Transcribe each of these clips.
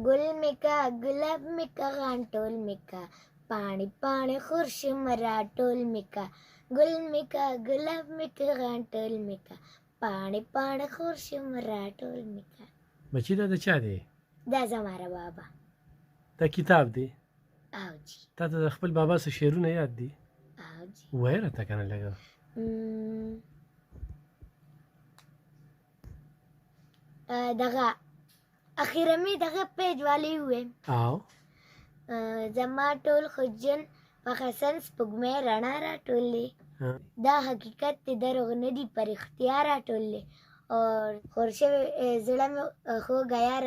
ګل مې کا ګلاب مې کا غانټول مې کا پاڼې پاڼې خورشم راټول مې کا ګل مې کا ګلاب مې کا غانټول مې کا پاڼې پاڼې خورشم راټول مې کا. بچی دا د چا دی؟ دا زما را بابا. دا کتاب دی؟ او جی. تا ته د خپل بابا څه شعرونه یاد دي؟ او جی. وایه راته که نه لږه. دغه اخیره مې دغه پیج والی وویم. او زما ټول خجن په حسن سپوږمۍ رڼا راټولې دا حقیقت دی دروغ نه دي په رښتیا راټولې اور خورشوي زړه مې خو ګیا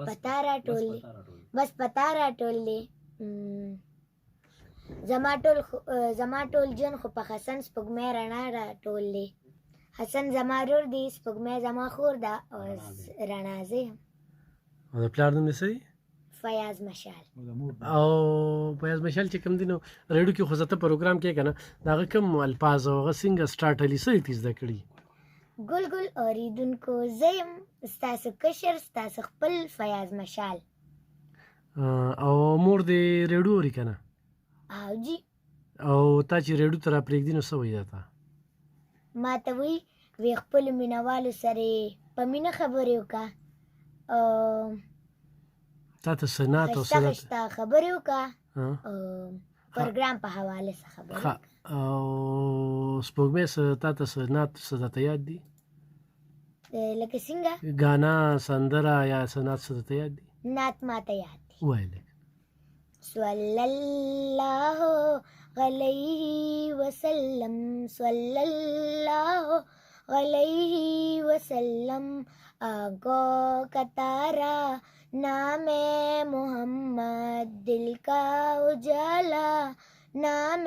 پتا راټولې بس پتا راټولې زما ټول جن خو په حسن سپوږمۍ رڼا راټولې حسن زما رور دی سپوږمۍ زما خور ده او رڼا زه یم. او د پلار نوم دې څه دی؟ فیاض مشال. او فیاض مشال چې کوم دی نو ریډیو کې خو زه ته پروګرام کې که نه د هغه کوم الفاظ او هغه څنګه سټارټلي څه دې زده کړي؟ ګل ګل اورېدونکو زه یم ستاسو کشر ستاسو خپل فیاض مشال. او مور دې ریډیو اوري که نه؟ او جی. او تا چې ریډیو ته راپرېږدي نو څه وایي دا ته؟ ما ته وایي وی خپلو مینهوالو سره په مینه خبرې وکړه تا ته څه نعت او خسته خسته خبرې وکړه پروګرام په حواله څه خبرې وکړه. او سپوږمۍ څه تا ته څه نعت څه درته یاد دي؟ لکه څنګه؟ ګانا سندره یا څه نعت څه درته یاد دي؟ نعت ما ته یاد دي. ووایه لږ. صلی الله علیه وسلم صلی الله علیه وسلم آگو کا تارا نام محمد دل کا اجالا نام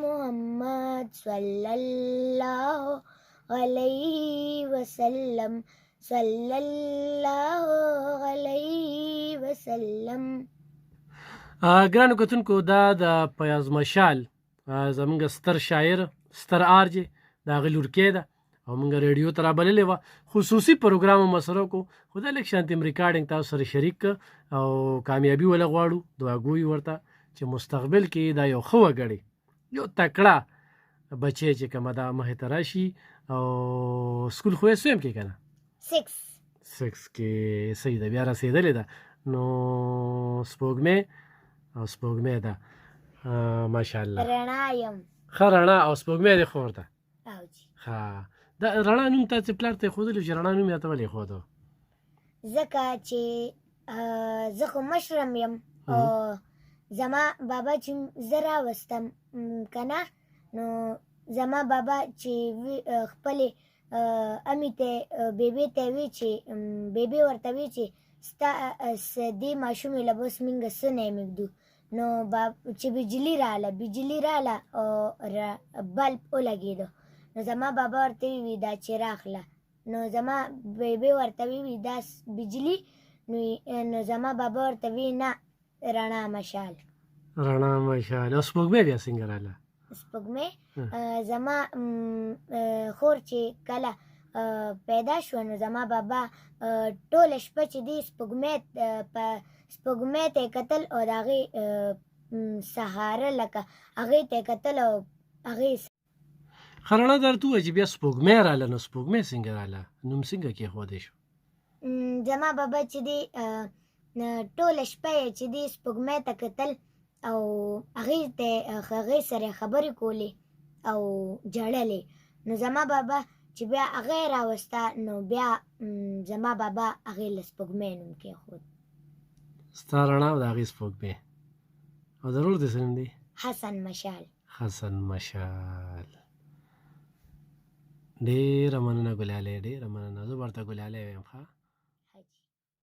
محمد صلی اللہ علیہ وسلم صلی اللہ علیہ وسلم. ګرانو کتونکو دا د فیاض مشال زمونږ ستر شاعر ستر آرجې د هغې لورکۍ ده او موږ ریډیو ته رابللې وه خصوصي پروګرام مو سره وکړو خو دا لږ شانتې ریکارډینګ تاسو سره شریک کړه او کامیابي وله غواړو دعاګویي ورته چې مستقبل کې دا یو ښه وګړی یو تکړه بچی چې کومه ده مخې ته راشي او سکول خو یې سویم کې که نه 6 کې صحیح ده بیا رسېدلې ده نو سپوږمۍ او سپوږمۍ ده ماشاءالله رڼا یم ښه رڼا او سپوږمۍ دې خور ده. او جی. ښه دا رڼا نوم تاسې پلار ته ایښودلی چې رڼا نوم یې ته ولې ایښودو؟ ځکه چې زه خو مشرم یم او زما بابا چې زه راوستم که نه نو زما بابا چې خپلې امې ته بیبي ته وی چې بیبي ورته وی چې ستا دې ماشومې له بس مونږ څه نه میږدو نو چې بجلي رااله او بلب ولګېدو نو زما بابا ورته وی دا چې راخله نو زما بیبي ورته وی دا بجلي نو زما بابا ورته وی نه رڼا مشال. رڼا مشال. او سپوږمۍ بیا څنګه راله؟ سپوږمۍ زما خور چې کله پیدا شوه نو زما بابا ټوله شپه چې دی سپوږمۍ ته یې کتل او د هغې سهاره لکه هغې ته یې کتل او هغې ښه رڼا درته ووایه چې بیا سپوږمۍ راله نو سپوږمۍ څنګه راله نوم څنګه کېښودی شو؟ زما بابا چې دی ټوله شپه یې چې دی سپوږمۍ ته کتل او هغې سره خبرې کولې او ژړلې نو زما بابا چې بیا هغه راوسته نو بیا زما بابا هغې له سپوږمۍ نوم کېښود. ستا رڼا او د هغې سپوږمۍ. او د ورور دې څه نوم دی؟ حسن مشال. حسن مشال. ډېره مننه ګلالی ډېره مننه زه به ورته ګلالی ویم ښه